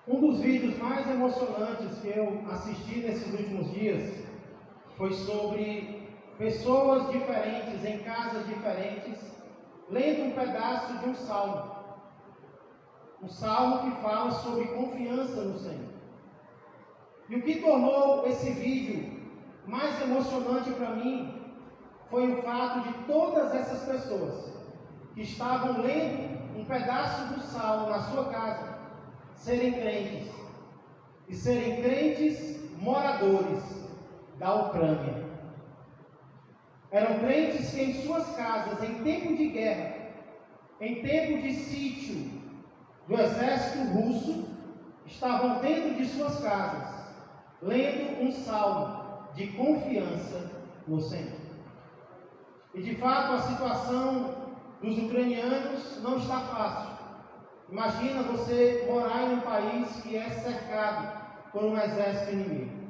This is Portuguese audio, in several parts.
Um dos vídeos mais emocionantes que eu assisti nesses últimos dias foi sobre pessoas diferentes, em casas diferentes, lendo um pedaço de um salmo. Um salmo que fala sobre confiança no Senhor. E o que tornou esse vídeo mais emocionante para mim foi o fato de todas essas pessoas que estavam lendo um pedaço do salmo na sua casa serem crentes, e serem crentes moradores da Ucrânia. Eram crentes que em suas casas, em tempo de guerra, em tempo de sítio do exército russo, estavam dentro de suas casas, lendo um salmo de confiança no Senhor. E de fato a situação dos ucranianos não está fácil. Imagina você morar em um país que é cercado por um exército inimigo.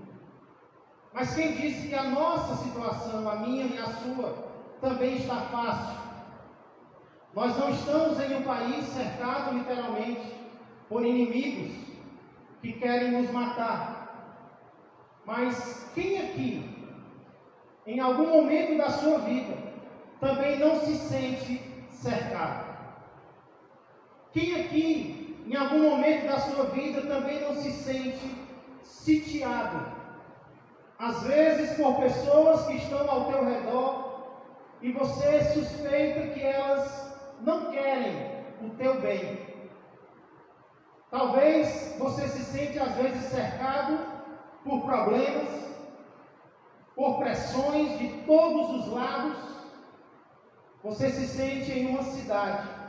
Mas quem disse que a nossa situação, a minha e a sua, também está fácil? Nós não estamos em um país cercado literalmente por inimigos que querem nos matar. Mas quem aqui, em algum momento da sua vida, também não se sente cercado? Quem aqui, em algum momento da sua vida, também não se sente sitiado? Às vezes por pessoas que estão ao teu redor e você suspeita que elas não querem o teu bem. Talvez você se sente às vezes cercado por problemas, por pressões de todos os lados. Você se sente em uma cidade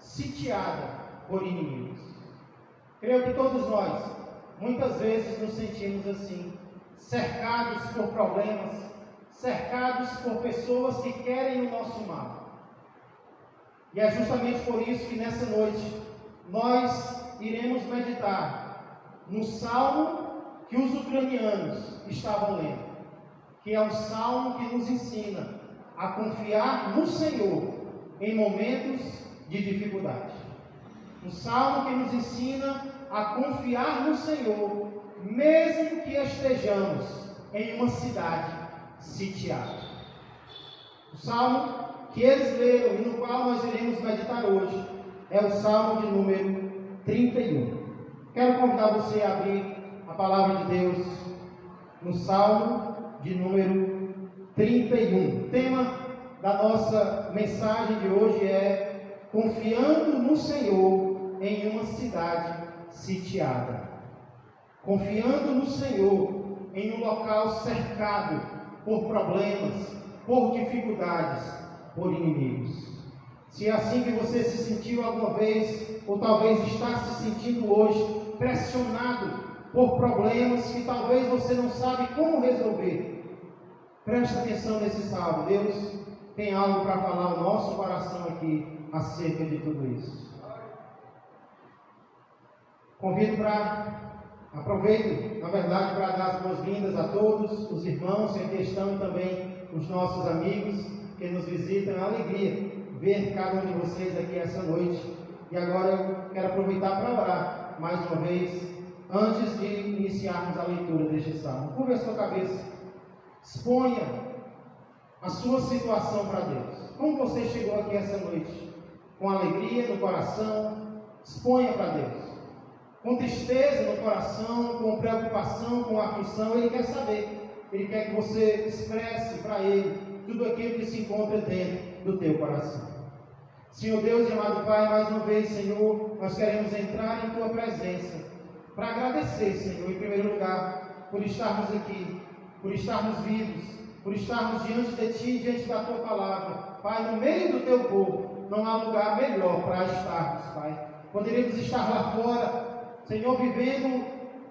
sitiada por inimigos. Creio que todos nós, muitas vezes, nos sentimos assim, cercados por problemas, cercados por pessoas que querem o nosso mal. E é justamente por isso que nessa noite nós iremos meditar no salmo que os ucranianos estavam lendo, que é um salmo que nos ensina a confiar no Senhor em momentos de dificuldade. Um salmo que nos ensina a confiar no Senhor, mesmo que estejamos em uma cidade sitiada. O salmo que eles leram e no qual nós iremos meditar hoje é o salmo de número 31. Quero convidar você a abrir a palavra de Deus no salmo de número 31. O tema da nossa mensagem de hoje é confiando no Senhor em uma cidade sitiada. Confiando no Senhor em um local cercado por problemas, por dificuldades, por inimigos. Se é assim que você se sentiu alguma vez, ou talvez está se sentindo hoje, pressionado por problemas que talvez você não sabe como resolver, preste atenção nesse salmo. Deus tem algo para falar ao nosso coração aqui acerca de tudo isso. Aproveito, na verdade, para dar as boas-vindas a todos os irmãos que aqui estão e também os nossos amigos que nos visitam. É uma alegria ver cada um de vocês aqui essa noite. E agora eu quero aproveitar para orar mais uma vez, antes de iniciarmos a leitura deste salmo. Curva a sua cabeça, exponha a sua situação para Deus. Como você chegou aqui essa noite? Com alegria no coração, exponha para Deus. Com tristeza no coração, com preocupação, com aflição, Ele quer saber. Ele quer que você expresse para Ele tudo aquilo que se encontra dentro do teu coração. Senhor Deus e amado Pai, mais uma vez, Senhor, nós queremos entrar em Tua presença para agradecer, Senhor, em primeiro lugar, por estarmos aqui, por estarmos vivos, por estarmos diante de Ti, diante da Tua palavra. Pai, no meio do Teu povo, não há lugar melhor para estarmos, Pai. Poderíamos estar lá fora, Senhor, vivendo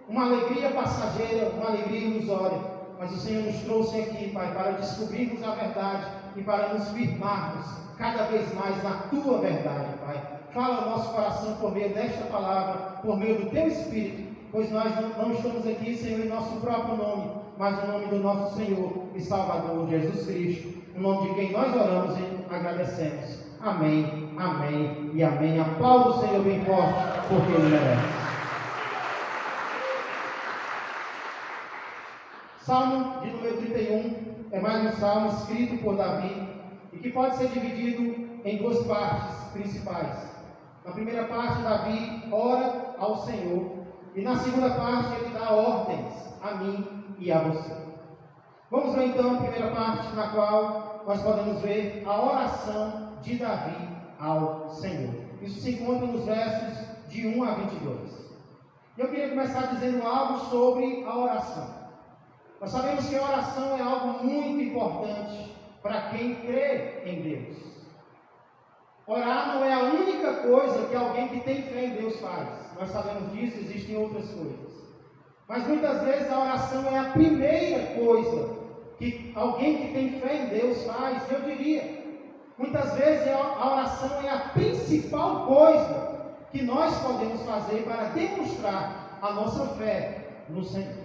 uma alegria passageira, uma alegria ilusória, mas o Senhor nos trouxe aqui, Pai, para descobrirmos a verdade e para nos firmarmos cada vez mais na Tua verdade, Pai. Fala ao nosso coração por meio desta palavra, por meio do Teu Espírito, pois nós não estamos aqui, Senhor, em nosso próprio nome, mas no nome do nosso Senhor e Salvador Jesus Cristo, no nome de quem nós oramos e agradecemos. Amém, amém e amém. Aplauda o Senhor bem forte, porque Ele merece. Salmo de número 31 é mais um salmo escrito por Davi e que pode ser dividido em duas partes principais. Na primeira parte, Davi ora ao Senhor e na segunda parte ele dá ordens a mim e a você. Vamos ver então a primeira parte, na qual nós podemos ver a oração de Davi ao Senhor. Isso se encontra nos versos de 1 a 22. Eu queria começar dizendo algo sobre a oração. Nós sabemos que a oração é algo muito importante para quem crê em Deus. Orar não é a única coisa que alguém que tem fé em Deus faz. Nós sabemos disso, existem outras coisas. Mas muitas vezes a oração é a primeira coisa que alguém que tem fé em Deus faz. Eu diria, muitas vezes a oração é a principal coisa que nós podemos fazer para demonstrar a nossa fé no Senhor.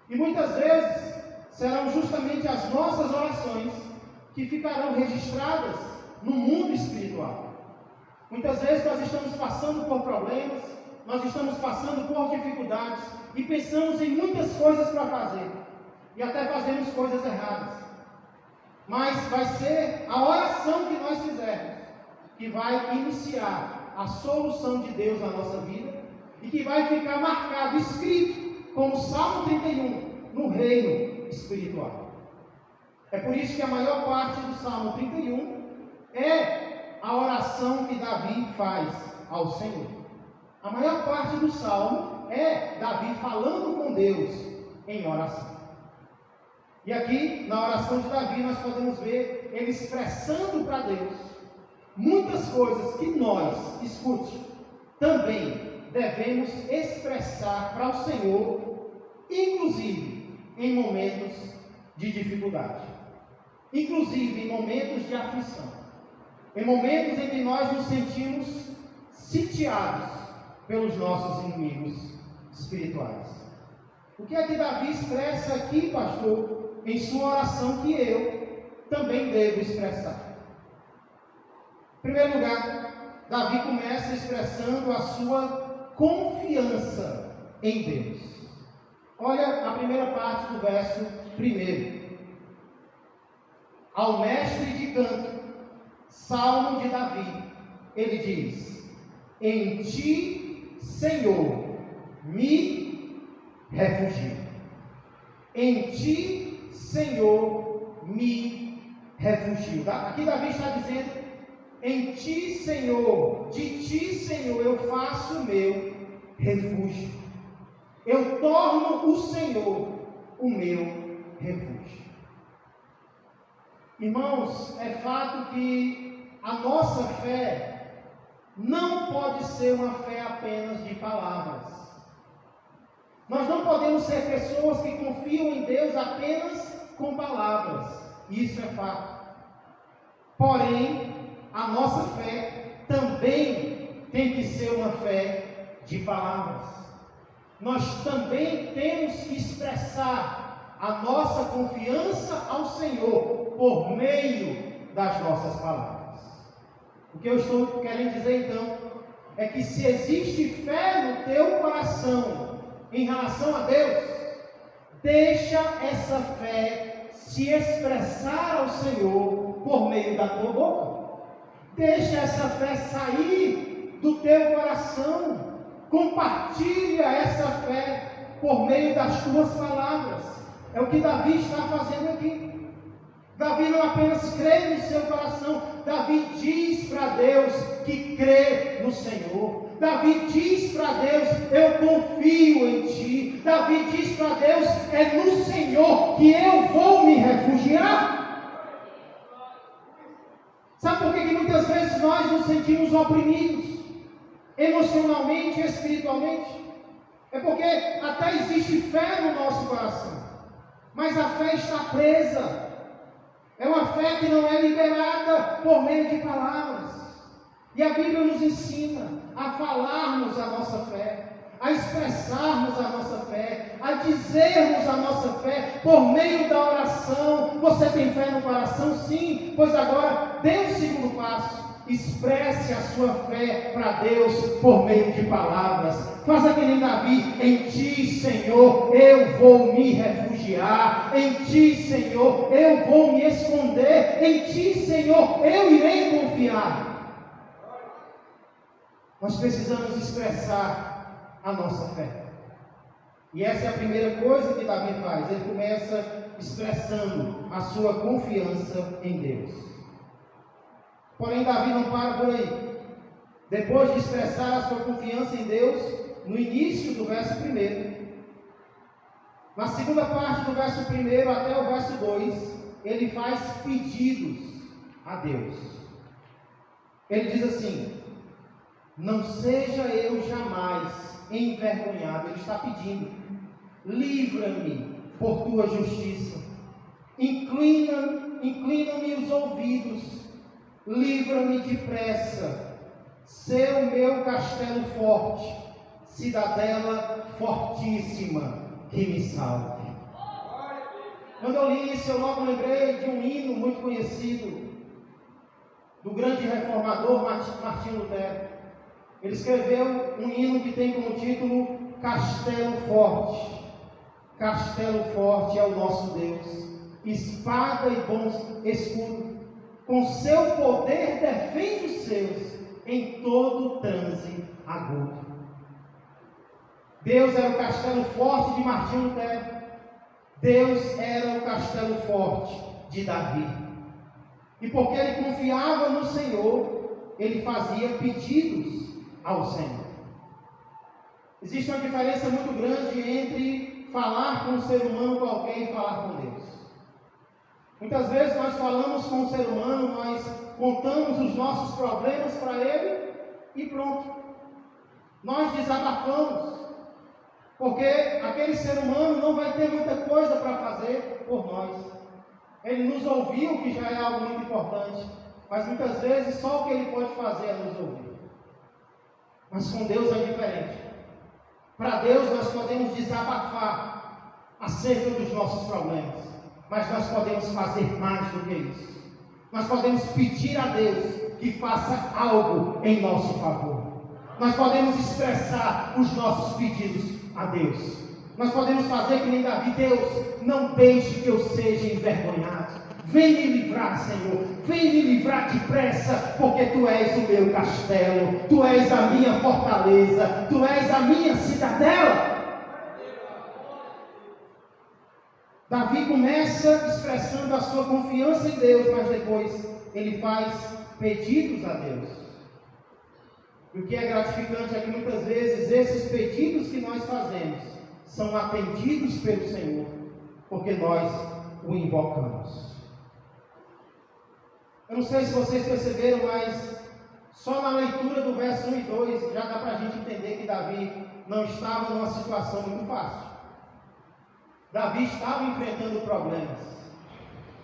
E muitas vezes serão justamente as nossas orações que ficarão registradas no mundo espiritual. Muitas vezes nós estamos passando por problemas, nós estamos passando por dificuldades e pensamos em muitas coisas para fazer e até fazemos coisas erradas. Mas vai ser a oração que nós fizermos que vai iniciar a solução de Deus na nossa vida e que vai ficar marcado, escrito, como Salmo 31, no reino espiritual. É por isso que a maior parte do Salmo 31 é a oração que Davi faz ao Senhor. A maior parte do Salmo é Davi falando com Deus em oração. E aqui, na oração de Davi, nós podemos ver ele expressando para Deus muitas coisas que nós, escute, também devemos expressar para o Senhor, inclusive em momentos de dificuldade, inclusive em momentos de aflição, em momentos em que nós nos sentimos sitiados pelos nossos inimigos espirituais. O que é que Davi expressa aqui, pastor, em sua oração que eu também devo expressar? Em primeiro lugar, Davi começa expressando a sua confiança em Deus. Olha a primeira parte do verso 1. Ao mestre de canto, Salmo de Davi, ele diz: em ti, Senhor, me refugio. Em ti, Senhor, me refugio. Aqui Davi está dizendo: em ti, Senhor, de ti, Senhor, eu faço o meu refúgio. Eu torno o Senhor o meu refúgio. Irmãos, é fato que a nossa fé não pode ser uma fé apenas de palavras. Nós não podemos ser pessoas que confiam em Deus apenas com palavras. Isso é fato. Porém, a nossa fé também tem que ser uma fé de palavras. Nós também temos que expressar a nossa confiança ao Senhor por meio das nossas palavras. O que eu estou querendo dizer então é que se existe fé no teu coração em relação a Deus, deixa essa fé se expressar ao Senhor por meio da tua boca. Deixa essa fé sair do teu coração. Compartilha essa fé por meio das tuas palavras. É o que Davi está fazendo aqui. Davi não apenas crê no seu coração, Davi diz para Deus que crê no Senhor. Davi diz para Deus: eu confio em ti. Davi diz para Deus: é no Senhor que eu vou me refugiar. Sabe por que muitas vezes nós nos sentimos oprimidos? Emocionalmente e espiritualmente? É porque até existe fé no nosso coração, mas a fé está presa. É uma fé que não é liberada por meio de palavras. E a Bíblia nos ensina a falarmos a nossa fé, a expressarmos a nossa fé, a dizermos a nossa fé por meio da oração. Você tem fé no coração? Sim. Pois agora dê o segundo passo. Expresse a sua fé para Deus por meio de palavras. Faça que nem Davi: em Ti, Senhor, eu vou me refugiar. Em Ti, Senhor, eu vou me esconder. Em Ti, Senhor, eu irei confiar. Nós precisamos expressar a nossa fé. E essa é a primeira coisa que Davi faz. Ele começa expressando a sua confiança em Deus. Porém, Davi não para por aí. Depois de expressar a sua confiança em Deus, no início do verso 1, na segunda parte do verso 1 até o verso 2, ele faz pedidos a Deus. Ele diz assim: não seja eu jamais envergonhado. Ele está pedindo: livra-me por tua justiça, inclina-me os ouvidos, livra-me depressa, ser o meu castelo forte, cidadela fortíssima, que me salve. Quando eu li isso, eu logo lembrei de um hino muito conhecido do grande reformador Martinho Lutero. Ele escreveu um hino que tem como título Castelo Forte. Castelo forte é o nosso Deus, espada e bom escudo. Com seu poder defende os seus em todo transe agudo. Deus era o castelo forte de Martinho Lutero. Deus era o castelo forte de Davi. E porque ele confiava no Senhor, ele fazia pedidos ao Senhor. Existe uma diferença muito grande entre falar com um ser humano qualquer e falar com Deus. Muitas vezes nós falamos com o ser humano, nós contamos os nossos problemas para ele e pronto. Nós desabafamos, porque aquele ser humano não vai ter muita coisa para fazer por nós. Ele nos ouviu, que já é algo muito importante, mas muitas vezes só o que ele pode fazer é nos ouvir. Mas com Deus é diferente. Para Deus nós podemos desabafar acerca dos nossos problemas. Mas nós podemos fazer mais do que isso. Nós podemos pedir a Deus que faça algo em nosso favor. Nós podemos expressar os nossos pedidos a Deus. Nós podemos fazer que nem Davi: Deus, não deixe que eu seja envergonhado. Vem me livrar, Senhor. Vem me livrar depressa, porque Tu és o meu castelo. Tu és a minha fortaleza. Tu és a minha cidadela. Davi começa expressando a sua confiança em Deus, mas depois ele faz pedidos a Deus. E o que é gratificante é que muitas vezes esses pedidos que nós fazemos são atendidos pelo Senhor, porque nós o invocamos. Eu não sei se vocês perceberam, mas só na leitura do verso 1 e 2 já dá para a gente entender que Davi não estava numa situação muito fácil. Davi estava enfrentando problemas.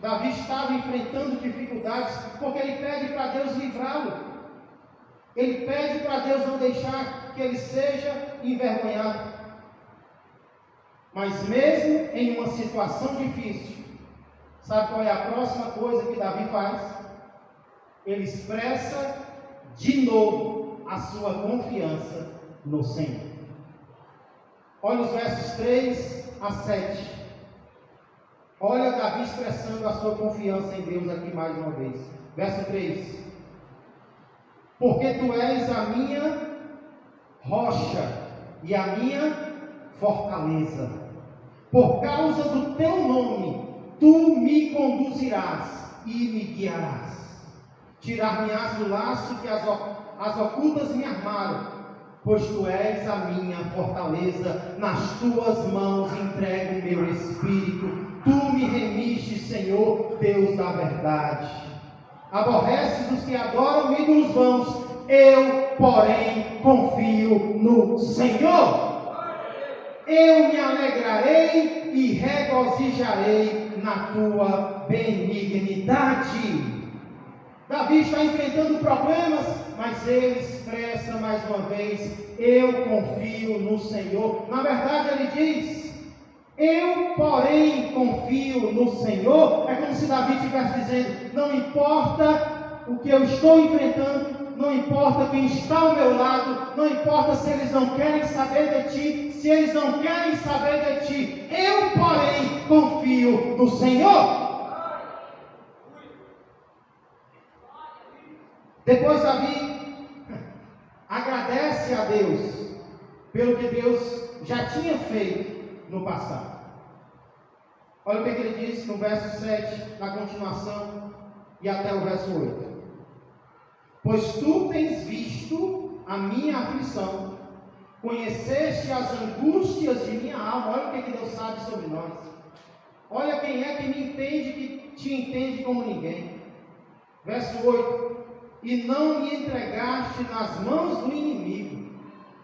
Davi estava enfrentando dificuldades, porque ele pede para Deus livrá-lo. Ele pede para Deus não deixar que ele seja envergonhado. Mas mesmo em uma situação difícil, sabe qual é a próxima coisa que Davi faz? Ele expressa de novo a sua confiança no Senhor. Olha os versos 3 a 7. Olha Davi expressando a sua confiança em Deus aqui mais uma vez. Verso 3: porque Tu és a minha rocha e a minha fortaleza. Por causa do Teu nome, Tu me conduzirás e me guiarás. Tirar-me-ás do laço que as ocultas me armaram, pois Tu és a minha fortaleza. Nas Tuas mãos entrego o meu espírito. Tu me remiste, Senhor, Deus da verdade. Aborreces os que adoram ídolos vãos, eu, porém, confio no Senhor. Eu me alegrarei e regozijarei na Tua benignidade. Davi está enfrentando problemas, mas ele expressa mais uma vez: eu confio no Senhor. Na verdade ele diz: eu, porém, confio no Senhor. É como se Davi estivesse dizendo: não importa o que eu estou enfrentando, não importa quem está ao meu lado, não importa se eles não querem saber de ti, se eles não querem saber de ti, eu, porém, confio no Senhor. Depois Davi agradece a Deus pelo que Deus já tinha feito no passado. Olha o que ele diz no verso 7, na continuação, e até o verso 8. Pois tu tens visto a minha aflição, conheceste as angústias de minha alma. Olha o que Deus sabe sobre nós. Olha quem é que me entende, que te entende como ninguém. Verso 8. E não me entregaste nas mãos do inimigo,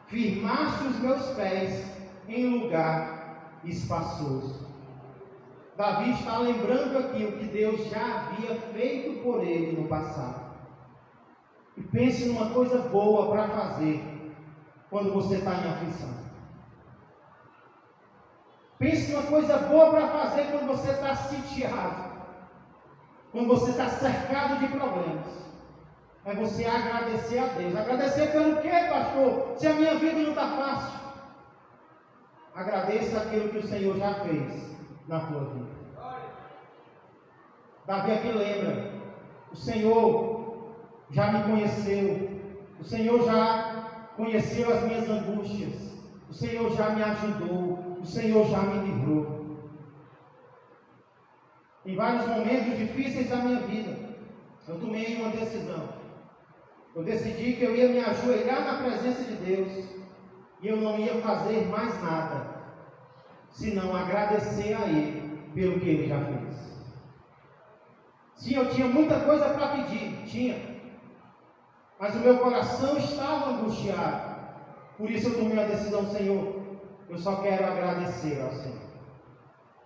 firmaste os meus pés em lugar espaçoso. Davi está lembrando aqui o que Deus já havia feito por ele no passado. E pense numa coisa boa para fazer quando você está em aflição. Pense numa coisa boa para fazer quando você está sitiado, quando você está cercado de problemas. É você agradecer a Deus. Agradecer pelo quê, pastor? Se a minha vida não está fácil. Agradeça aquilo que o Senhor já fez na tua vida. Davi aqui lembra: o Senhor já me conheceu, o Senhor já conheceu as minhas angústias, o Senhor já me ajudou, o Senhor já me livrou. Em vários momentos difíceis da minha vida, eu tomei uma decisão. Eu decidi que eu ia me ajoelhar na presença de Deus e eu não ia fazer mais nada, senão agradecer a Ele pelo que Ele já fez. Sim, eu tinha muita coisa para pedir, tinha, mas o meu coração estava angustiado. Por isso eu tomei a decisão: Senhor, eu só quero agradecer ao Senhor.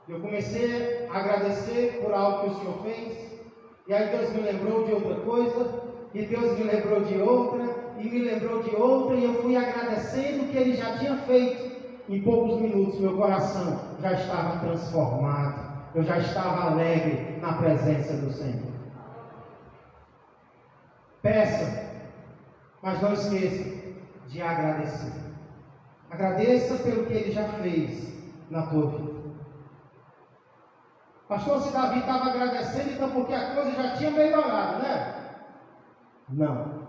Eu comecei a agradecer por algo que o Senhor fez, e aí Deus me lembrou de outra coisa, e Deus me lembrou de outra, e me lembrou de outra, e eu fui agradecendo o que Ele já tinha feito. Em poucos minutos meu coração já estava transformado, eu já estava alegre na presença do Senhor. Peça, mas não esqueça de agradecer. Agradeça pelo que Ele já fez na tua vida. Pastor, se Davi estava agradecendo, então porque a coisa já tinha melhorado, né? Não.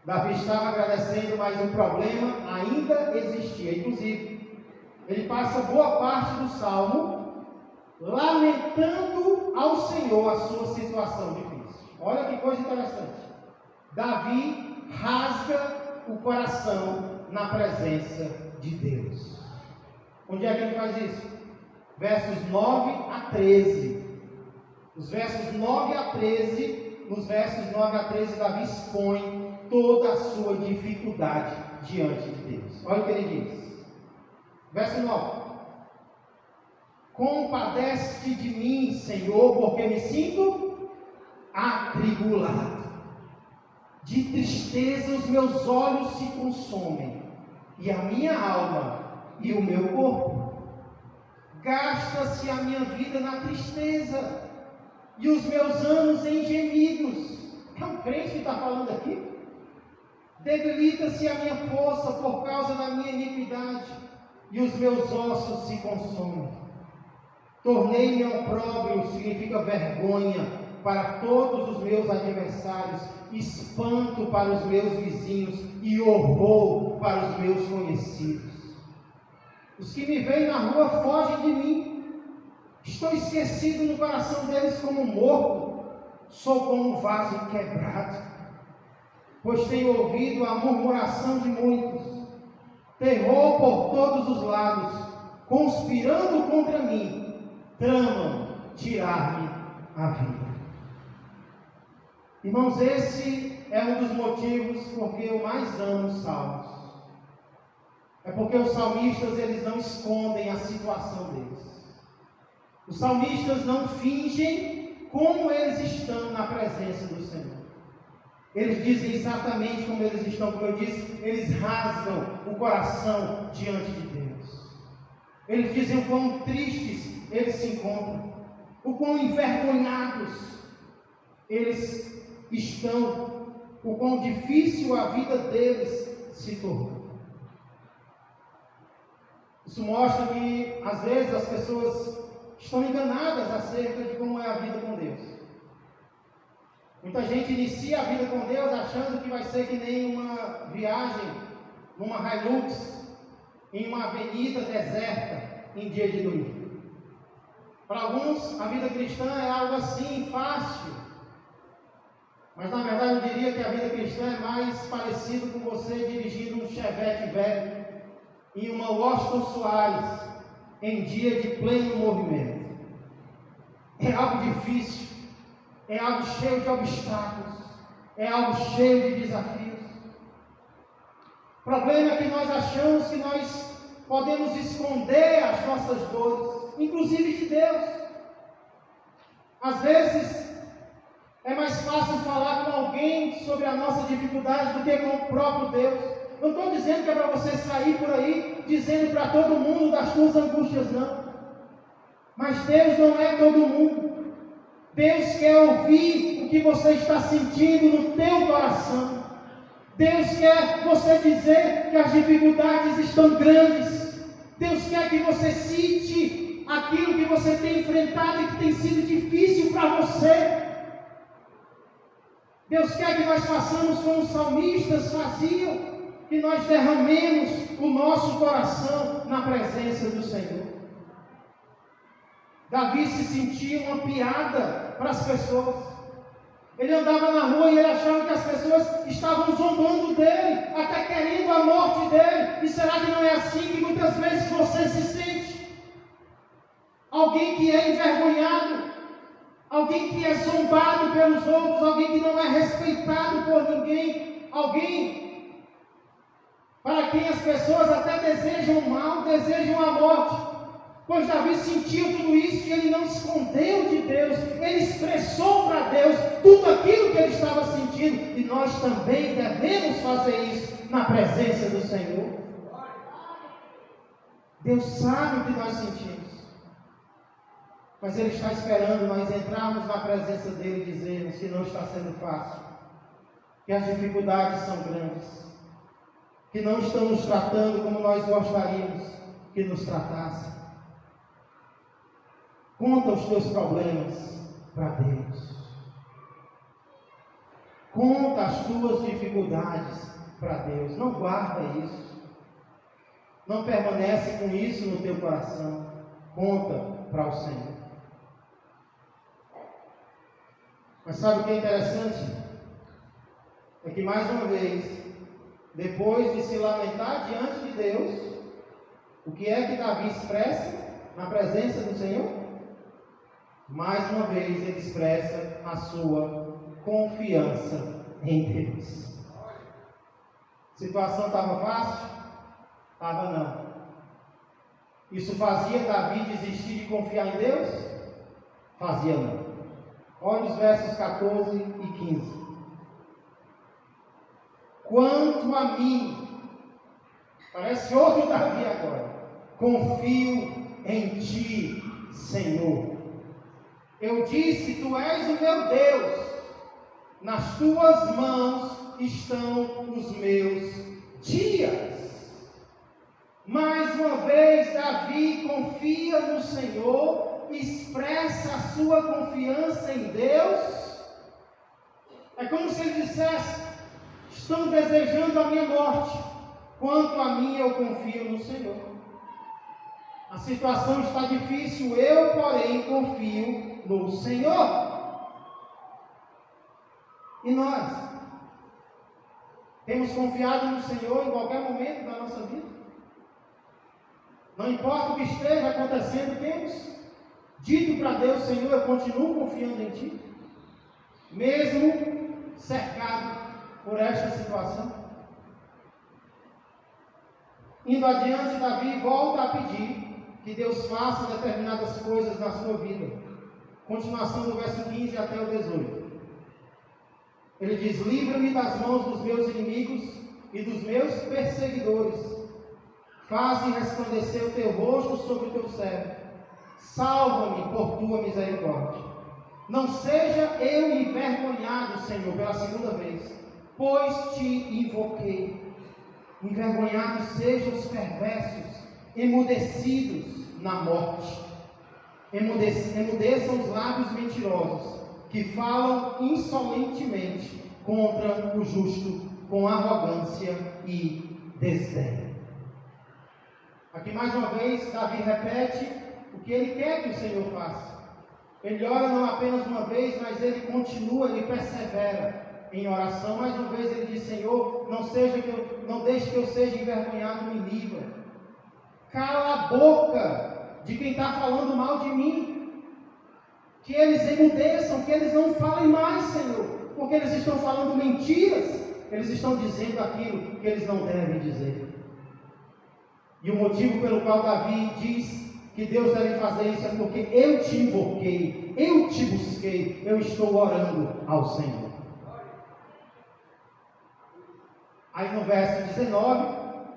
Davi estava agradecendo, mas o problema ainda existia. Inclusive, ele passa boa parte do salmo lamentando ao Senhor a sua situação difícil. Olha que coisa interessante. Davi rasga o coração na presença de Deus. Onde é que ele faz isso? Versos 9 a 13. Os versos 9 a 13. Nos versos 9 a 13, Davi expõe toda a sua dificuldade diante de Deus. Olha o que ele diz. Verso 9. Compadece-te de mim, Senhor, porque me sinto atribulado. De tristeza os meus olhos se consomem, e a minha alma e o meu corpo. Gasta-se a minha vida na tristeza, e os meus anos em gemidos. É um crente que está falando aqui. Debilita-se a minha força por causa da minha iniquidade, e os meus ossos se consomem. Tornei-me opróbrio, significa vergonha, para todos os meus adversários, espanto para os meus vizinhos e horror para os meus conhecidos. Os que me veem na rua fogem de mim. Estou esquecido no coração deles como morto. Sou como um vaso quebrado, pois tenho ouvido a murmuração de muitos. Terror por todos os lados, conspirando contra mim, tramam tirar-me a vida. Irmãos, esse é um dos motivos porque eu mais amo os salmos. É porque os salmistas, eles não escondem a situação deles. Os salmistas não fingem como eles estão na presença do Senhor. Eles dizem exatamente como eles estão, como eu disse, eles rasgam o coração diante de Deus. Eles dizem o quão tristes eles se encontram, o quão envergonhados eles estão, o quão difícil a vida deles se tornou. Isso mostra que, às vezes, as pessoas estão enganadas acerca de como é a vida com Deus. Muita gente inicia a vida com Deus achando que vai ser que nem uma viagem numa Hilux, em uma avenida deserta, em dia de domingo. Para alguns, a vida cristã é algo assim, fácil. Mas, na verdade, eu diria que a vida cristã é mais parecido com você dirigindo um Chevette velho em uma Washington Soares, em dia de pleno movimento. É algo difícil, é algo cheio de obstáculos, é algo cheio de desafios. O problema é que nós achamos que nós podemos esconder as nossas dores, inclusive de Deus. Às vezes, é mais fácil falar com alguém sobre a nossa dificuldade do que com o próprio Deus. Não estou dizendo que é para você sair por aí dizendo para todo mundo das suas angústias, não. Mas Deus não é todo mundo. Deus quer ouvir o que você está sentindo no teu coração. Deus quer você dizer que as dificuldades estão grandes. Deus quer que você cite aquilo que você tem enfrentado e que tem sido difícil para você. Deus quer que nós façamos como os salmistas faziam, que nós derramemos o nosso coração na presença do Senhor. Davi se sentia uma piada para as pessoas. Ele andava na rua e ele achava que as pessoas estavam zombando dele, até querendo a morte dele. E será que não é assim que muitas vezes você se sente? Alguém que é envergonhado, alguém que é zombado pelos outros, alguém que não é respeitado por ninguém, alguém para quem as pessoas até desejam o mal, desejam a morte. Pois Davi sentiu tudo isso e ele não escondeu de Deus, ele expressou para Deus tudo aquilo que ele estava sentindo. E nós também devemos fazer isso na presença do Senhor. Deus sabe o que nós sentimos, mas Ele está esperando nós entrarmos na presença dEle e dizermos que não está sendo fácil, que as dificuldades são grandes, que não estão nos tratando como nós gostaríamos que nos tratassem. Conta os teus problemas para Deus. Conta as tuas dificuldades para Deus. Não guarda isso. Não permanece com isso no teu coração. Conta para o Senhor. Mas sabe o que é interessante? É que mais uma vez, depois de se lamentar diante de Deus, o que é que Davi expressa na presença do Senhor? Mais uma vez ele expressa a sua confiança em Deus. A situação estava fácil? Estava não. Isso fazia Davi desistir de confiar em Deus? Fazia não. Olha os versos 14 e 15. Quanto a mim, parece outro Davi agora, confio em Ti, Senhor. Eu disse, Tu és o meu Deus, nas Tuas mãos estão os meus dias. Mais uma vez, Davi confia no Senhor, expressa a sua confiança em Deus. É como se ele dissesse: estão desejando a minha morte, quanto a mim eu confio no Senhor. A situação está difícil, eu, porém, confio no Senhor. E nós? Temos confiado no Senhor em qualquer momento da nossa vida? Não importa o que esteja acontecendo, temos dito para Deus: Senhor, eu continuo confiando em Ti, mesmo cercado por esta situação. Indo adiante, Davi volta a pedir que Deus faça determinadas coisas na sua vida. Continuação do verso 15 até o 18. Ele diz: livra-me das mãos dos meus inimigos e dos meus perseguidores. Faze resplandecer o teu rosto sobre o teu servo. Salva-me por tua misericórdia. Não seja eu envergonhado, Senhor, pela segunda vez, pois te invoquei. Envergonhados sejam os perversos, emudecidos na morte. Emudeçam os lábios mentirosos, que falam insolentemente contra o justo, com arrogância e desdém. Aqui mais uma vez, Davi repete o que ele quer que o Senhor faça. Ele ora não apenas uma vez, mas ele continua, ele persevera em oração. Mais uma vez ele diz: Senhor, não deixe que eu seja envergonhado, me livra. Cala a boca de quem está falando mal de mim. Que eles emudeçam, que eles não falem mais, Senhor, porque eles estão falando mentiras. Eles estão dizendo aquilo que eles não devem dizer. E o motivo pelo qual Davi diz que Deus deve fazer isso é porque eu te invoquei, eu te busquei, eu estou orando ao Senhor. Aí no verso 19,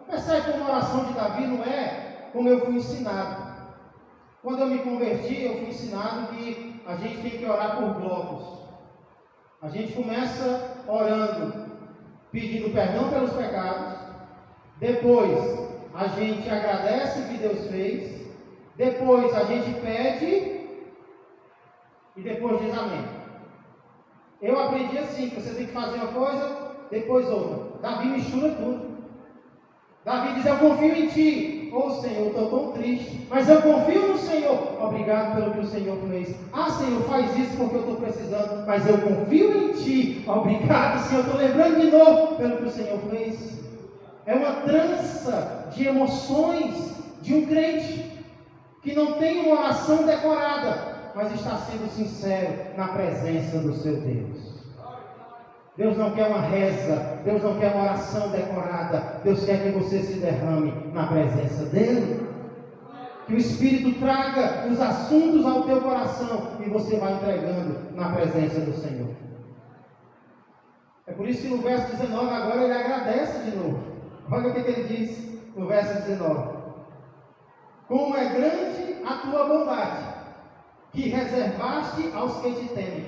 percebe como a oração de Davi não é como eu fui ensinado. Quando eu me converti, eu fui ensinado que a gente tem que orar por blocos. A gente começa orando, pedindo perdão pelos pecados. Depois, a gente agradece o que Deus fez. Depois a gente pede e depois diz amém. Eu aprendi assim, que você tem que fazer uma coisa, depois outra. Davi mistura tudo. Davi diz: eu confio em ti. Oh Senhor, eu estou tão triste, mas eu confio no Senhor. Obrigado pelo que o Senhor fez. Ah Senhor, faz isso porque eu estou precisando, mas eu confio em ti. Obrigado Senhor, estou lembrando de novo pelo que o Senhor fez. É uma trança de emoções de um crente que não tem uma oração decorada, mas está sendo sincero na presença do seu Deus. Deus não quer uma reza, Deus não quer uma oração decorada, Deus quer que você se derrame na presença dEle. Que o Espírito traga os assuntos ao teu coração e você vai entregando na presença do Senhor. É por isso que no verso 19 agora ele agradece de novo. Olha o que ele diz no verso 19. Como é grande a tua bondade, que reservaste aos que te temem,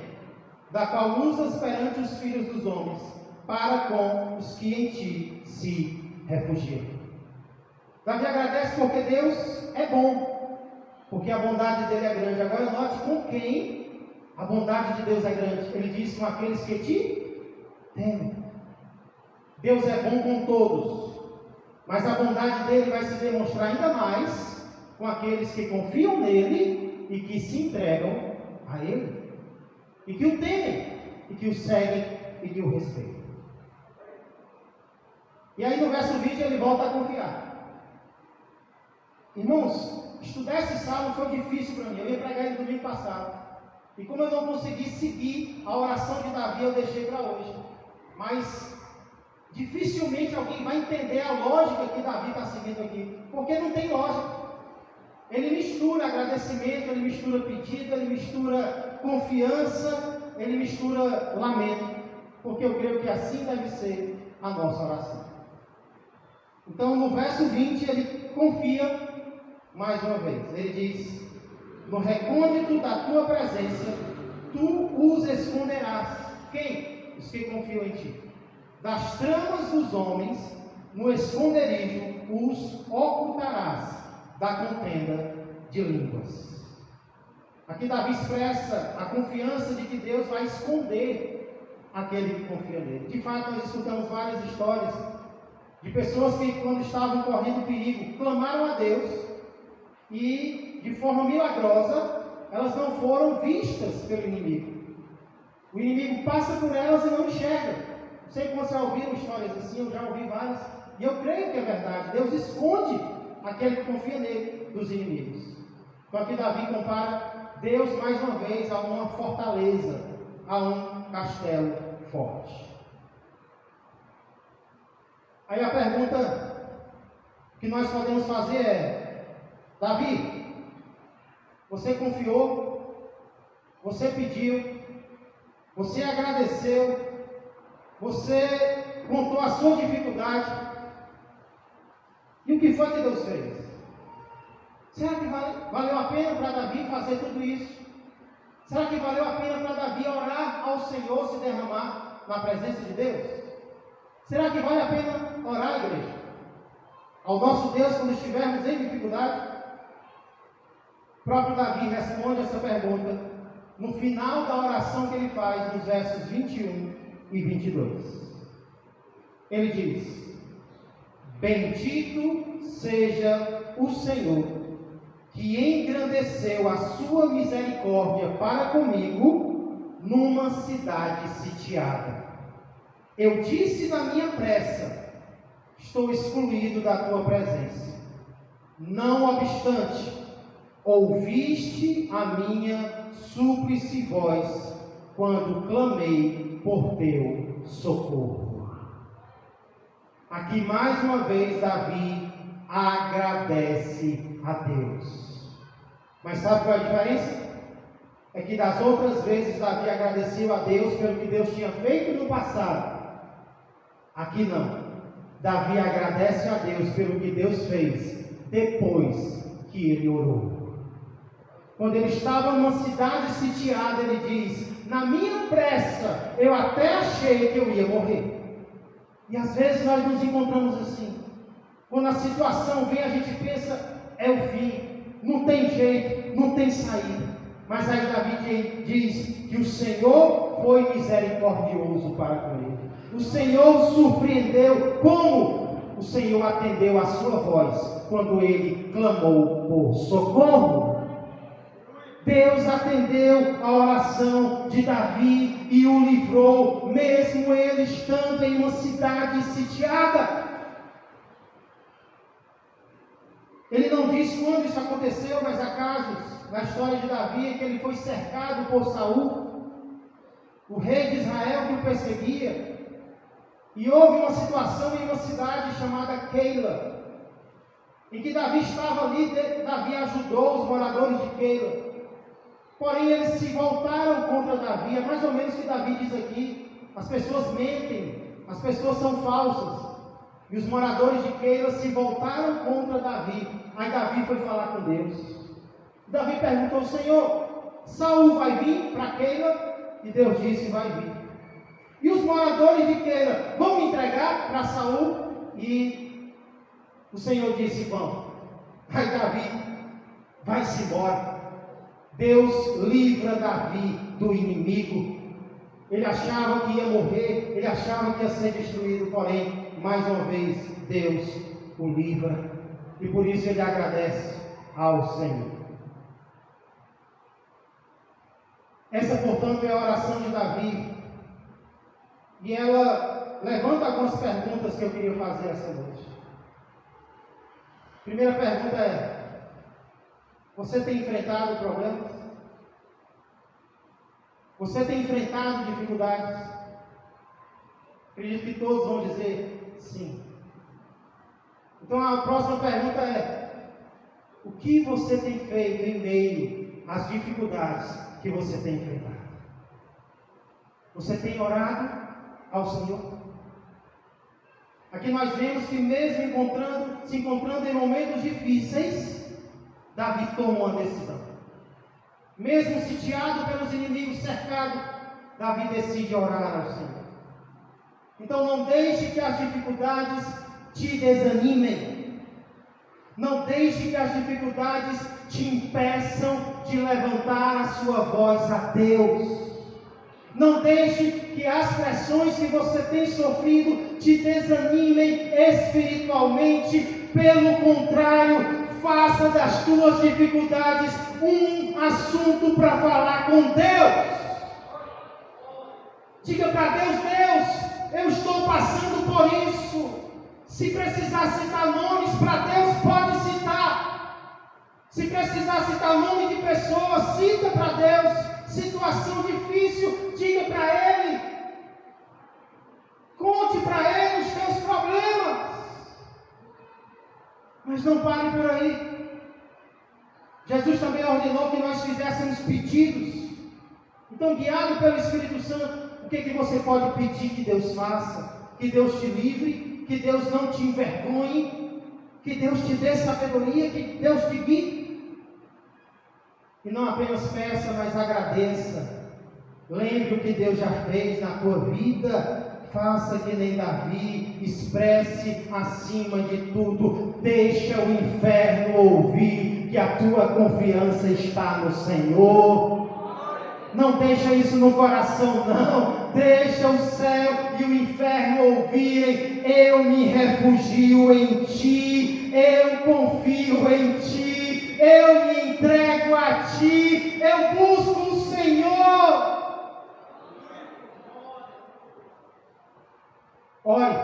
da qual usas perante os filhos dos homens, para com os que em ti se refugiam. Davi agradece porque Deus é bom, porque a bondade dele é grande. Agora note com quem a bondade de Deus é grande. Ele diz: com aqueles que te temem. Deus é bom com todos, mas a bondade dele vai se demonstrar ainda mais com aqueles que confiam nele e que se entregam a ele, e que o temem, e que o seguem, e que o respeitam. E aí no verso 20 ele volta a confiar. Irmãos, estudar esse salmo foi difícil para mim. Eu ia pregar ele domingo passado, e como eu não consegui seguir a oração de Davi, eu deixei para hoje. Mas dificilmente alguém vai entender a lógica que Davi está seguindo aqui, porque não tem lógica. Ele mistura agradecimento, ele mistura pedido, ele mistura confiança, ele mistura lamento, porque eu creio que assim deve ser a nossa oração. Então no verso 20 ele confia mais uma vez. Ele diz: no recôndito da tua presença tu os esconderás. Quem? Os que confiam em ti. Das tramas dos homens no esconderijo os ocultarás da contenda de línguas. Aqui Davi expressa a confiança de que Deus vai esconder aquele que confia nele. De fato, nós escutamos várias histórias de pessoas que, quando estavam correndo perigo, clamaram a Deus e, de forma milagrosa, elas não foram vistas pelo inimigo. O inimigo passa por elas e não enxerga. Não sei se você já ouviu histórias assim, eu já ouvi várias, e eu creio que é verdade. Deus esconde aquele que confia nele dos inimigos. Então aqui Davi compara Deus mais uma vez a uma fortaleza, a um castelo forte. Aí a pergunta que nós podemos fazer é: Davi, você confiou, você pediu, você agradeceu, você contou a sua dificuldade, e o que foi que Deus fez? Será que valeu a pena para Davi fazer tudo isso? Será que valeu a pena para Davi orar ao Senhor, se derramar na presença de Deus? Será que vale a pena orar, igreja, ao nosso Deus quando estivermos em dificuldade? O próprio Davi responde essa pergunta no final da oração que ele faz, nos versos 21 e 22. Ele diz: bendito seja o Senhor, que engrandeceu a sua misericórdia para comigo numa cidade sitiada. Eu disse na minha pressa: estou excluído da tua presença. Não obstante, ouviste a minha súplice voz quando clamei por teu socorro. Aqui mais uma vez Davi agradece a Deus. Mas sabe qual é a diferença? É que das outras vezes Davi agradeceu a Deus pelo que Deus tinha feito no passado. Aqui não. Davi agradece a Deus pelo que Deus fez depois que ele orou. Quando ele estava numa cidade sitiada, ele diz: na minha pressa, eu até achei que eu ia morrer. E às vezes nós nos encontramos assim. Quando a situação vem, a gente pensa: é o fim, não tem jeito, não tem saída. Mas aí Davi diz que o Senhor foi misericordioso para com ele. O Senhor o surpreendeu. Como? O Senhor atendeu a sua voz quando ele clamou por socorro. Deus atendeu a oração de Davi e o livrou, mesmo ele estando em uma cidade sitiada. Ele não diz quando isso aconteceu, mas há casos na história de Davi em que ele foi cercado por Saul, o rei de Israel que o perseguia, e houve uma situação em uma cidade chamada Keila, em que Davi estava ali. Davi ajudou os moradores de Keila. Porém, eles se voltaram contra Davi. É mais ou menos o que Davi diz aqui. As pessoas mentem, as pessoas são falsas. E os moradores de Keila se voltaram contra Davi. Aí Davi foi falar com Deus. Davi perguntou: Senhor, Saul vai vir para Keila? E Deus disse: vai vir. E os moradores de Keila vão me entregar para Saul? E o Senhor disse: vão. Aí Davi vai-se embora. Deus livra Davi do inimigo. Ele achava que ia morrer, ele achava que ia ser destruído, porém, mais uma vez, Deus o livra. E por isso ele agradece ao Senhor. Essa, portanto, é a oração de Davi. E ela levanta algumas perguntas que eu queria fazer essa noite. Primeira pergunta é: você tem enfrentado problemas? Você tem enfrentado dificuldades? Acredito que todos vão dizer sim. Então a próxima pergunta é: o que você tem feito em meio às dificuldades que você tem enfrentado? Você tem orado ao Senhor? Aqui nós vemos que mesmo se encontrando em momentos difíceis, Davi tomou uma decisão. Mesmo sitiado pelos inimigos, cercado, Davi decide orar ao Senhor. Então não deixe que as dificuldades te desanimem. Não deixe que as dificuldades te impeçam de levantar a sua voz a Deus. Não deixe que as pressões que você tem sofrido te desanimem espiritualmente. Pelo contrário, faça das tuas dificuldades um assunto para falar com Deus. Diga para Deus: Deus, eu estou passando por isso. Se precisar citar nomes para Deus, pode citar. Se precisar citar nome de pessoas, cita para Deus. Situação difícil, diga para Ele. Conte para Ele os teus problemas. Mas não pare por aí. Jesus também ordenou que nós fizéssemos pedidos. Então, guiado pelo Espírito Santo, o que você pode pedir que Deus faça? Que Deus te livre, que Deus não te envergonhe, que Deus te dê sabedoria, que Deus te guie. E não apenas peça, mas agradeça. Lembre o que Deus já fez na tua vida. Faça que nem Davi, expresse acima de tudo. Deixa o inferno ouvir que a tua confiança está no Senhor. Não deixa isso no coração, não. Deixa o céu e o inferno ouvirem. Eu me refugio em ti, eu confio em ti, eu me entrego a ti, eu busco o Senhor. Ore,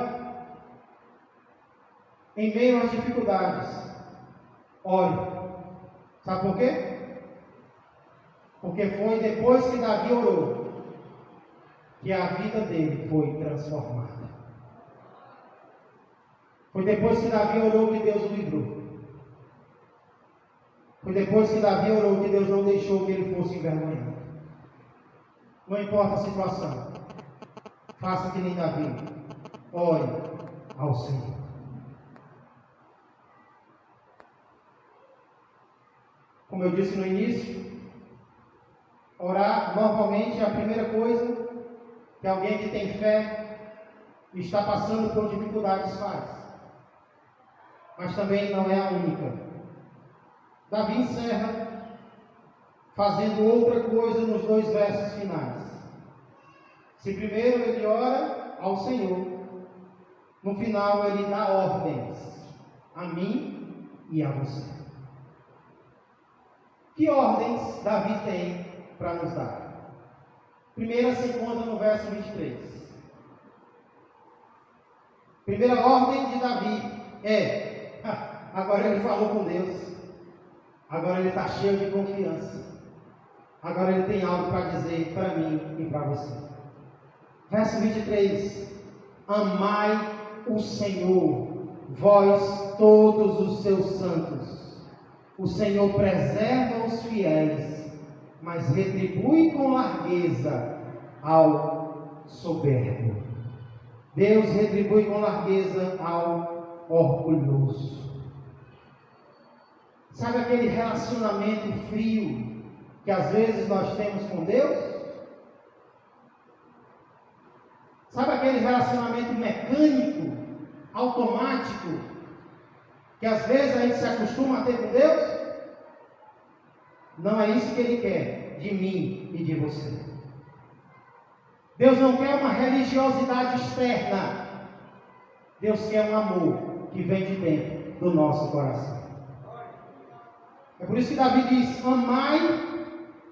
em meio às dificuldades, ore. Sabe por quê? Porque foi depois que Davi orou que a vida dele foi transformada. Foi depois que Davi orou que Deus o livrou. Foi depois que Davi orou que Deus não deixou que ele fosse envergonhado. Não importa a situação, faça que nem Davi. Ore ao Senhor. Como eu disse no início, orar normalmente é a primeira coisa que alguém que tem fé e está passando por dificuldades faz. Mas também não é a única. Davi encerra fazendo outra coisa nos 2 versos finais. Se primeiro ele ora ao Senhor, no final ele dá ordens a mim e a você. Que ordens Davi tem para nos dar? Primeira se encontra no verso 23. Primeira ordem de Davi é: agora ele falou com Deus, agora ele está cheio de confiança, agora ele tem algo para dizer para mim e para você. Verso 23: amai o Senhor, vós todos os seus santos. O Senhor preserva os fiéis, mas retribui com largueza ao soberbo. Deus retribui com largueza ao orgulhoso. Sabe aquele relacionamento frio que às vezes nós temos com Deus? Sabe aquele relacionamento mecânico, automático, que às vezes a gente se acostuma a ter com Deus? Não é isso que Ele quer de mim e de você. Deus não quer uma religiosidade externa. Deus quer um amor que vem de dentro do nosso coração. É por isso que Davi diz: amai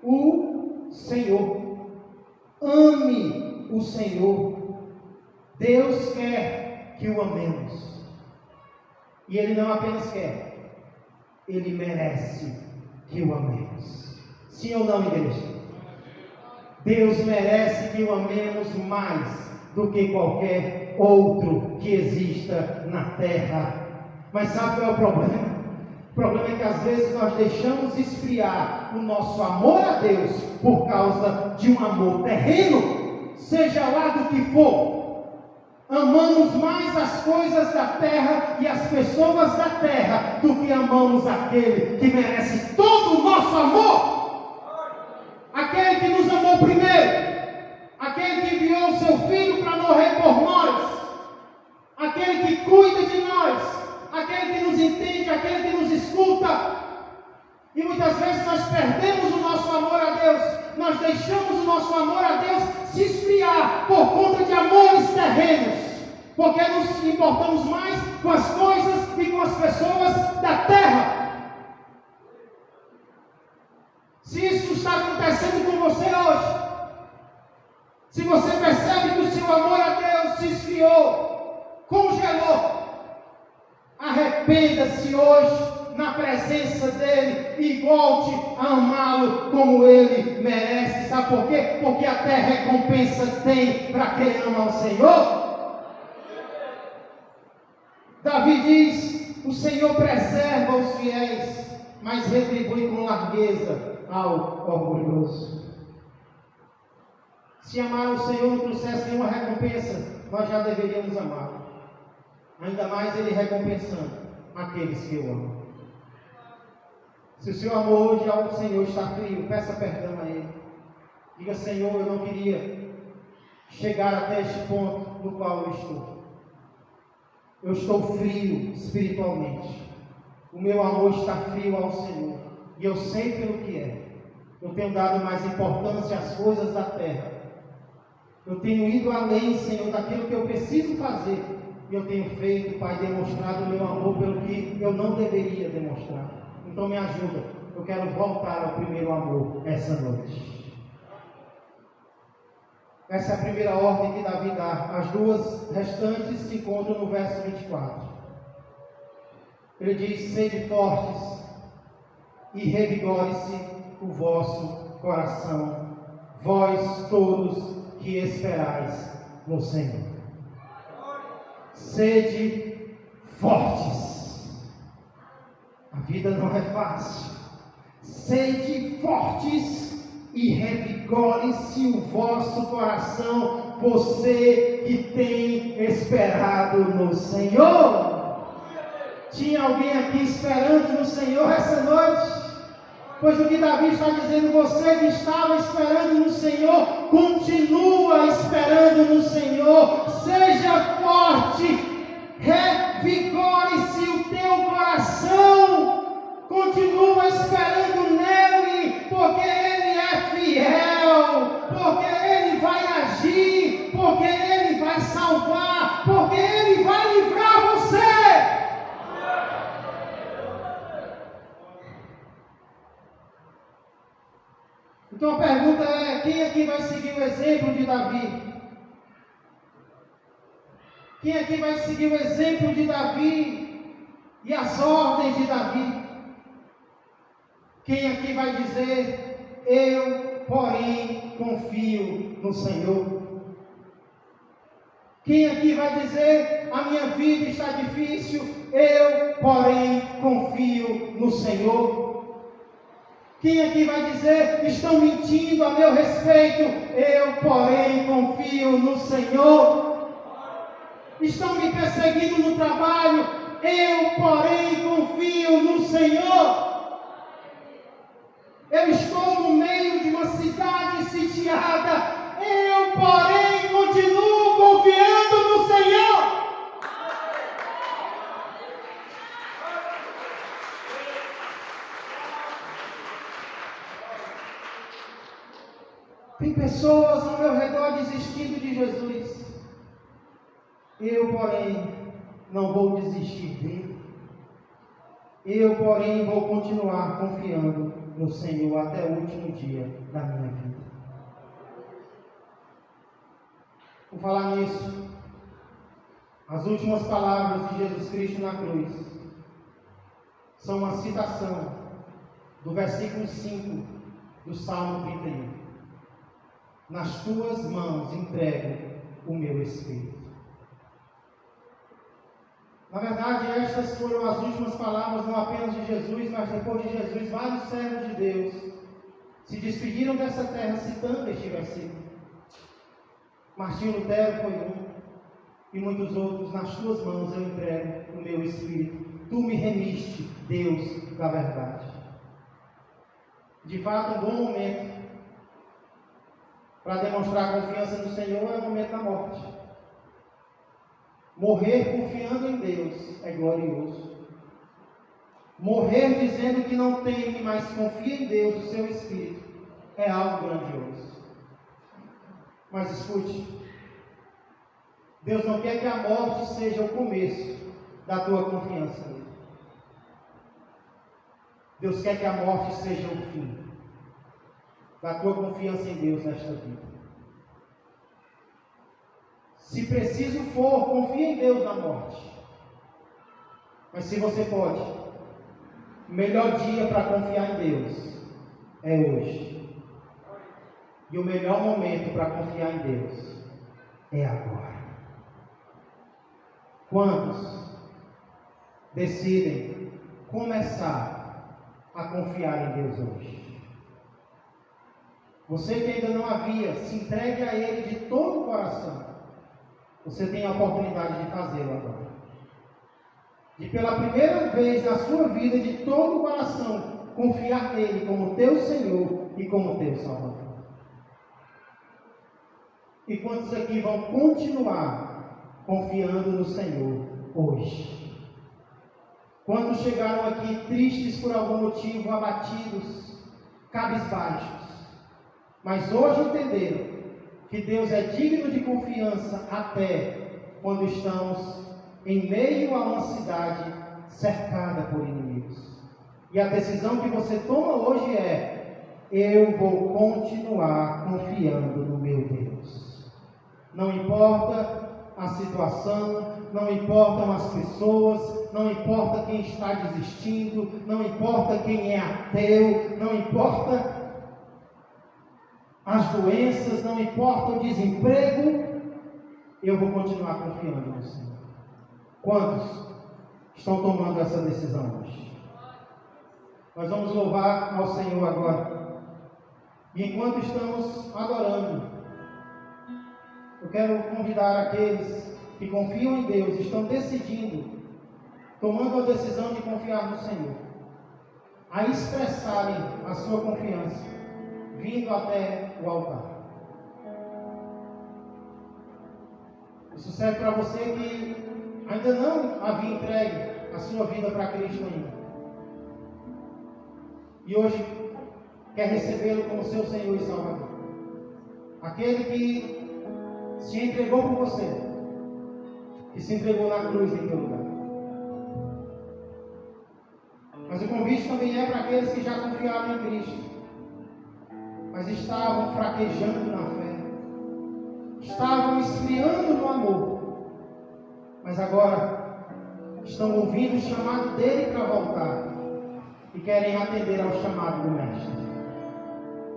o Senhor. Ame o Senhor. Deus quer que o amemos. E Ele não apenas quer, Ele merece que o amemos. Sim ou não, igreja? Deus merece que o amemos mais do que qualquer outro que exista na terra. Mas sabe qual é o problema? O problema é que às vezes nós deixamos esfriar o nosso amor a Deus por causa de um amor terreno, seja lá do que for. Amamos mais as coisas da terra e as pessoas da terra do que amamos aquele que merece todo o nosso amor. Aquele que nos amou primeiro, aquele que enviou o seu Filho para morrer por nós, aquele que cuida de nós, aquele que nos entende, aquele que nos escuta. E muitas vezes nós perdemos o nosso amor a Deus, nós deixamos o nosso amor a Deus se esfriar por conta de amores terrenos, porque nos importamos mais com as coisas e com as pessoas da terra. Se isso está acontecendo com você hoje, se você percebe que o seu amor a Deus se esfriou, congelou, arrependa-se hoje na presença dEle e volte a amá-lo como Ele merece. Sabe por quê? Porque até recompensa tem para quem ama o Senhor. Davi diz: o Senhor preserva os fiéis, mas retribui com largueza ao orgulhoso. Se amar o Senhor não trouxesse nenhuma recompensa, nós já deveríamos amá-lo. Ainda mais Ele recompensando aqueles que o amam. Se o seu amor hoje ao Senhor está frio, peça perdão a Ele. Diga: Senhor, eu não queria chegar até este ponto no qual eu estou. Eu estou frio espiritualmente. O meu amor está frio ao Senhor. E eu sei pelo que é. Eu tenho dado mais importância às coisas da terra. Eu tenho ido além, Senhor, daquilo que eu preciso fazer. E eu tenho feito, Pai, demonstrado o meu amor pelo que eu não deveria demonstrar. Então me ajuda. Eu quero voltar ao primeiro amor essa noite. Essa é a primeira ordem que Davi dá. As duas restantes se encontram no verso 24. Ele diz: sede fortes e revigore-se o vosso coração, vós todos que esperais no Senhor. Sede fortes. A vida não é fácil. Sede fortes e revigore-se o vosso coração, você que tem esperado no Senhor. Tinha alguém aqui esperando no Senhor essa noite? Pois o que Davi está dizendo: você que estava esperando no Senhor, continua esperando no Senhor. Seja forte, revigore-se o teu coração. Continua esperando nele, porque ele é fiel, porque ele vai agir, porque ele vai salvar, porque ele vai livrar você. Então a pergunta é: quem aqui vai seguir o exemplo de Davi? Quem aqui vai seguir o exemplo de Davi e as ordens de Davi? Quem aqui vai dizer: eu, porém, confio no Senhor? Quem aqui vai dizer: a minha vida está difícil, eu, porém, confio no Senhor? Quem aqui vai dizer: estão mentindo a meu respeito, eu, porém, confio no Senhor? Estão me perseguindo no trabalho, eu, porém, confio no Senhor? Eu estou no meio de uma cidade sitiada, eu, porém, continuo confiando no Senhor. Tem pessoas ao meu redor desistindo de Jesus. Eu, porém, não vou desistir dele. Eu, porém, vou continuar confiando no Senhor até o último dia da minha vida. Por falar nisso, as últimas palavras de Jesus Cristo na cruz são uma citação do versículo 5 do Salmo 31. Nas tuas mãos entrego o meu espírito. Na verdade, estas foram as últimas palavras não apenas de Jesus, mas depois de Jesus, vários servos de Deus se despediram dessa terra citando este versículo. Martinho Lutero foi um, e muitos outros: nas tuas mãos eu entrego o meu espírito. Tu me remiste, Deus da verdade. De fato, um bom momento para demonstrar confiança no Senhor é o momento da morte. Morrer confiando em Deus é glorioso. Morrer dizendo que não teme, mas confia em Deus, o seu Espírito, é algo grandioso. Mas escute, Deus não quer que a morte seja o começo da tua confiança nele. Deus quer que a morte seja o fim da tua confiança em Deus nesta vida. Se preciso for, confie em Deus na morte. Mas se você pode, o melhor dia para confiar em Deus é hoje. E o melhor momento para confiar em Deus é agora. Quantos decidem começar a confiar em Deus hoje? Você que ainda não havia, se entregue a Ele de todo o coração. Você tem a oportunidade de fazê-lo agora. De pela primeira vez na sua vida, de todo o coração, confiar nele como teu Senhor e como teu Salvador. E quantos aqui vão continuar confiando no Senhor hoje? Quantos chegaram aqui tristes por algum motivo, abatidos, cabisbaixos, mas hoje entenderam que Deus é digno de confiança até quando estamos em meio a uma cidade cercada por inimigos. E a decisão que você toma hoje é: eu vou continuar confiando no meu Deus. Não importa a situação, não importam as pessoas, não importa quem está desistindo, não importa quem é ateu, não importa as doenças, não importa o desemprego, eu vou continuar confiando no Senhor. Quantos estão tomando essa decisão hoje? Nós vamos louvar ao Senhor agora. E enquanto estamos adorando, eu quero convidar aqueles que confiam em Deus, estão decidindo, tomando a decisão de confiar no Senhor, a expressarem a sua confiança, vindo até o altar. Isso serve para você que ainda não havia entregue a sua vida para Cristo ainda, e hoje quer recebê-lo como seu Senhor e Salvador. Aquele que se entregou por você, que se entregou na cruz em teu lugar. Mas o convite também é para aqueles que já confiaram em Cristo, mas estavam fraquejando na fé, estavam esfriando no amor, mas agora estão ouvindo o chamado dele para voltar e querem atender ao chamado do Mestre,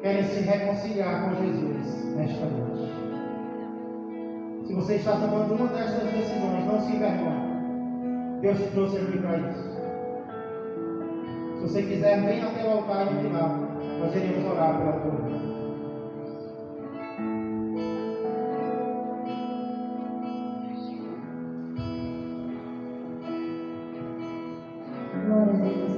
querem se reconciliar com Jesus nesta noite. Se você está tomando uma destas decisões, não se envergonhe. Deus te trouxe aqui para isso. Se você quiser, venha até o altar no final. Nós iremos orar pela tua vida. Glória a Deus.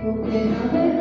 Porque na